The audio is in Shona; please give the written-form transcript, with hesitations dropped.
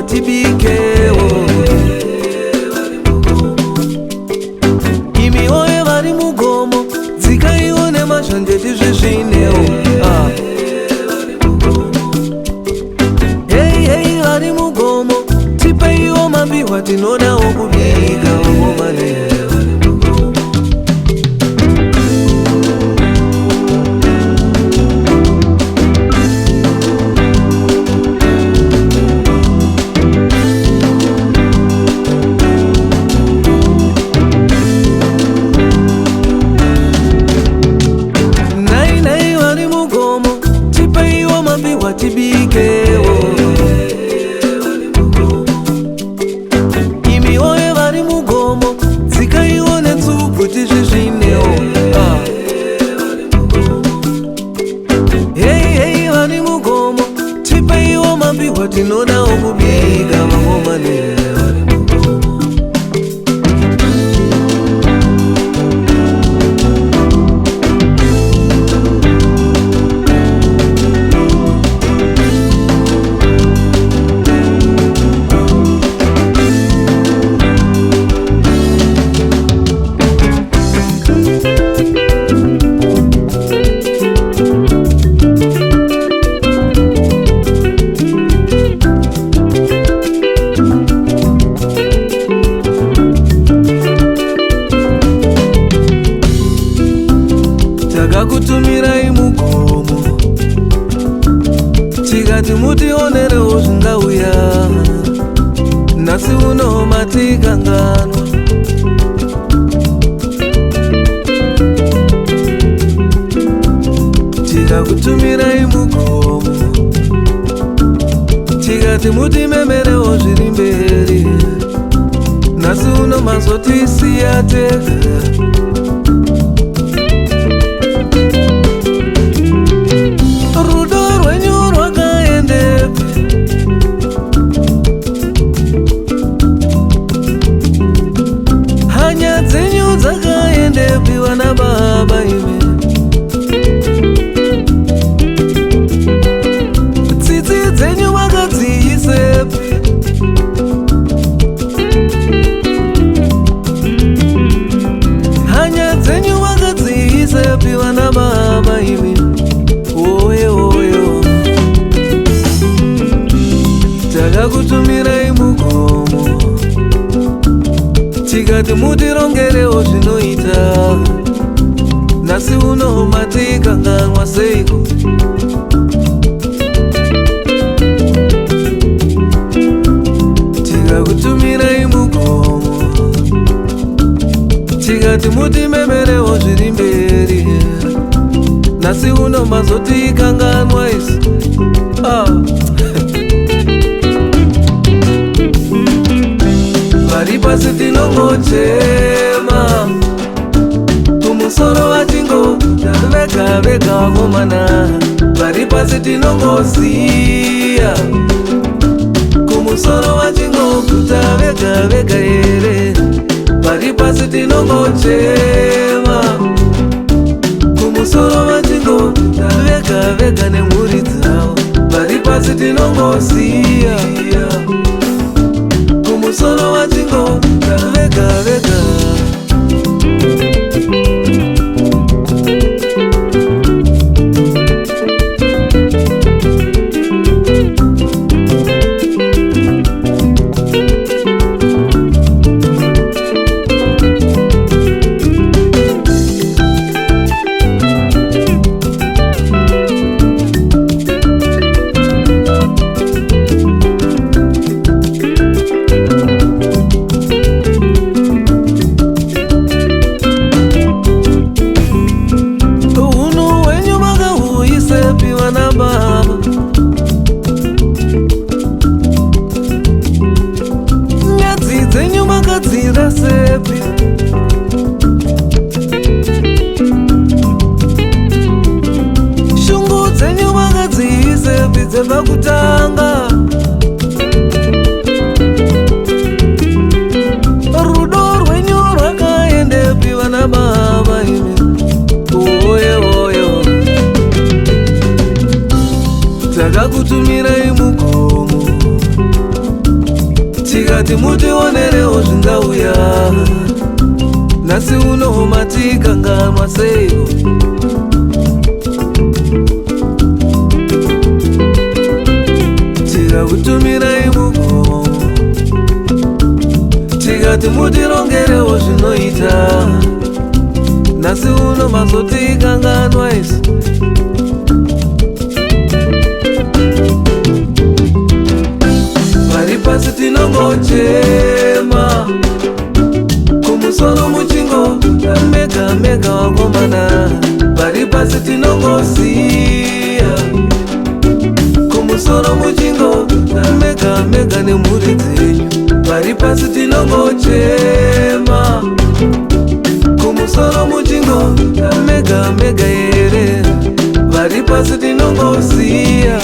tibikewo. Imi oye vari mugomo, dzikaione mazvandeti zvezvinewo. Hey hey vari mugomo, tipeiwo mabiwa tinodawo kubika womane. Tibikewo. Imi oye vari mugomo, dzikaione tsubvu tizvizvinewo. Hey hey vari mugomo, tipeiwo mabiwa tinodawo kubika vangomane. Takakutumirai mugomo, tikati mutionerewo zvingauya. Nhasi uno matikanganwa, tikakutumirai mugomo, tikati mutimemerewo zviri mberi. Nhasi uno mazotisiya tega. Hanya dzenyu dzakaendepi vana baba imi? Tsitsi dzenyu vakadziisepi? Hanya dzenyu vakadziisepi vana baba imi? Oye oye, takakutumirai mugomo, tikati mutirongerewo zvinoita. Nhasi uno matikanganwa seiko? Tikakutumirai mugomo, tikati mutimemerewo zviri mberi. Nhasi uno mazotikanganwa isi. Vari pasi tinongochema, kumusoro vachingoguta vega vega vangomana. Vari pasi tinongoziya, kumusoro vachingoguta vega vega here. Vari pasi tinongochema, kumusoro vachingoguta vega vega nemhuri dzavo. Vari pasi tinongoziya, kumusoro vachingoguta vega vega. Vakutanga rudo rwenyu rwakaendepi vana baba imi? Oye oye, takakutumirai mugomo, tikati mutionerewo zvingauya, nhasi uno matikanganwa seiko. Tikakutumirai mugomo, tikati mutirongerewo zvinoita, nhasi uno mazotikanganwa isu. Vari pasi tinongochema, kumusoro muchingo mega mega wakomana. Vari pasi tinongosiya, kumusoro muchingo mega mega nemhuri dzenyu. Vari pasi tinongochema, kumusoro muchingo mega mega here. Vari pasi tinongosiya.